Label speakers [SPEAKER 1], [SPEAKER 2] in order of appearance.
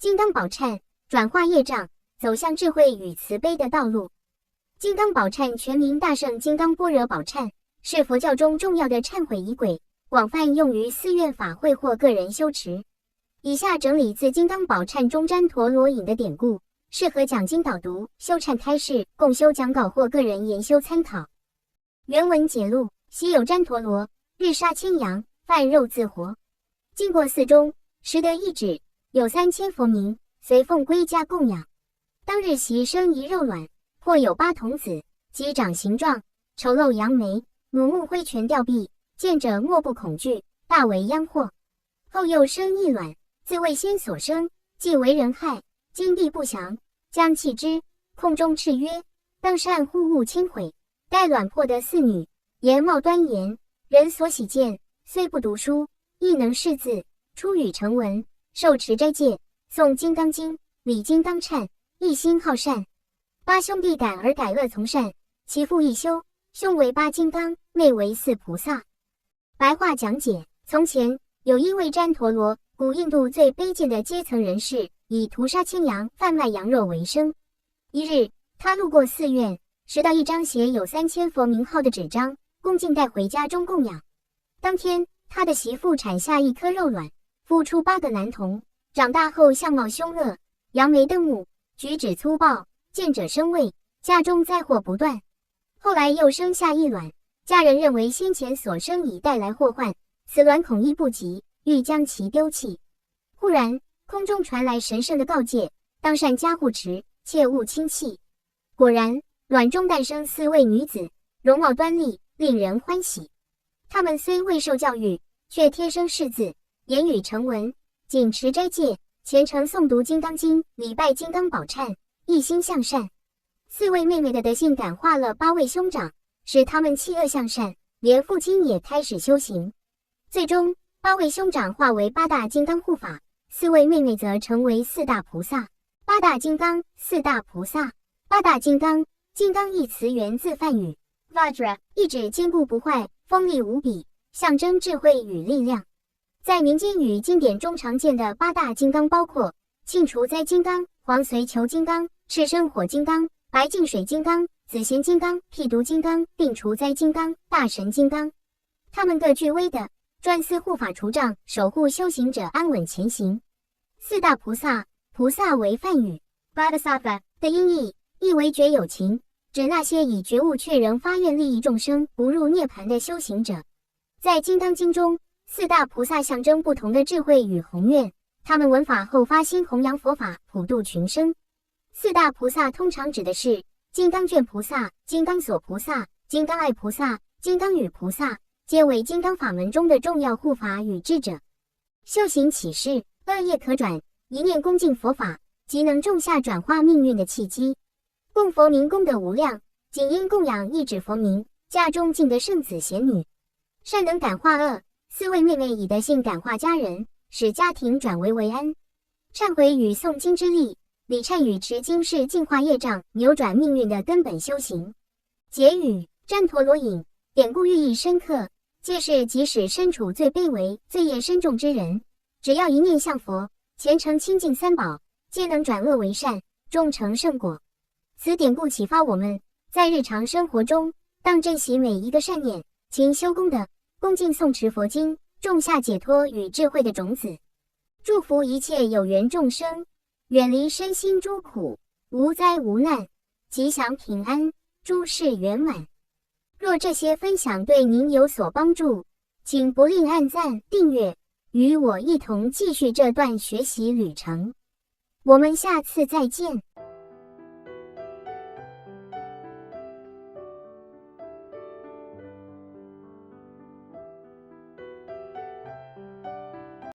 [SPEAKER 1] 金刚宝忏，转化业障，走向智慧与慈悲的道路。金刚宝忏全名大圣金刚般若宝忏，是佛教中重要的忏悔仪轨，广泛用于寺院法会或个人修持。以下整理自金刚宝忏中旃陀罗引的典故，适合讲经导读、修忏开示、共修讲稿或个人研修参考。原文解录：昔有旃陀罗，日杀千羊，饭肉自活。经过寺中，识得一指，有3000佛名，随奉归家供养。当日习生一肉卵，或有8童子，及长形状，丑陋扬眉，母目挥拳吊臂，见者莫不恐惧，大为殃祸。后又生一卵，自为先所生，既为人害，今地不祥，将弃之。空中敕曰：当善护勿轻毁。该卵魄的4女，颜貌端严，人所喜见，虽不读书，亦能识字，出语成文，受持斋戒，诵金刚经，礼金刚忏，一心好善。8兄弟感而改恶从善，其父一修，兄为8金刚，妹为4菩萨。白话讲解：从前有一位旃陀罗，古印度最卑贱的阶层人士，以屠杀千羊、贩卖羊肉为生。一日，他路过寺院，拾到一张写有3000佛名号的纸张，恭敬带回家中供养。当天，他的媳妇产下1颗肉卵，孵出8个男童，长大后相貌凶恶，扬眉瞪目，举止粗暴，见者生畏，家中灾祸不断。后来又生下1卵，家人认为先前所生已带来祸患，此卵恐易不及，欲将其丢弃。忽然空中传来神圣的告诫：当善加护持，切勿轻弃。果然，卵中诞生4位女子，容貌端丽，令人欢喜。她们虽未受教育，却天生识字，言语成文，谨持斋戒，虔诚诵读金刚经，礼拜金刚宝忏，一心向善。4位妹妹的德性感化了8位兄长，使他们弃恶向善，连父亲也开始修行。最终8位兄长化为8大金刚护法，4位妹妹则成为4大菩萨。8大金刚、4大菩萨。8大金刚，金刚一词源自梵语 Vajra， 意指坚固不坏，锋利无比，象征智慧与力量。在民间与经典中常见的8大金刚包括罄除灾金刚、黄随球金刚、赤生火金刚、白净水金刚、紫弦金刚、辟毒金刚、并除灾金刚、大神金刚。他们各具威德，专司护法除障，守护修行者安稳前行。4大菩萨，菩萨为梵语 Bodhisattva 的音译，意为觉有情，指那些以觉悟却仍发愿利益众生、不入涅槃的修行者。在金刚经中，4大菩萨象征不同的智慧与宏愿，他们闻法后发心弘扬佛法，普度群生。4大菩萨通常指的是金刚卷菩萨、金刚锁菩萨、金刚爱菩萨、金刚语菩萨，皆为金刚法门中的重要护法与智者。修行启示：恶业可转，一念恭敬佛法，即能种下转化命运的契机。供佛名功德无量，仅因供养一指佛名，家中尽得圣子贤女。善能感化恶，4位妹妹以德性感化家人，使家庭转危为安。忏悔与诵经之力，礼忏与持经是净化业障、扭转命运的根本修行。结语：旃陀罗引典故寓意深刻，揭示即使身处最卑微、罪业深重之人，只要一念向佛，虔诚亲近三宝，皆能转恶为善，终成圣果。此典故启发我们，在日常生活中，当珍惜每一个善念，勤修功德，恭敬诵持佛经，种下解脱与智慧的种子。祝福一切有缘众生，远离身心诸苦，无灾无难，吉祥平安，诸事圆满。若这些分享对您有所帮助，请不吝按赞、订阅，与我一同继续这段学习旅程。我们下次再见。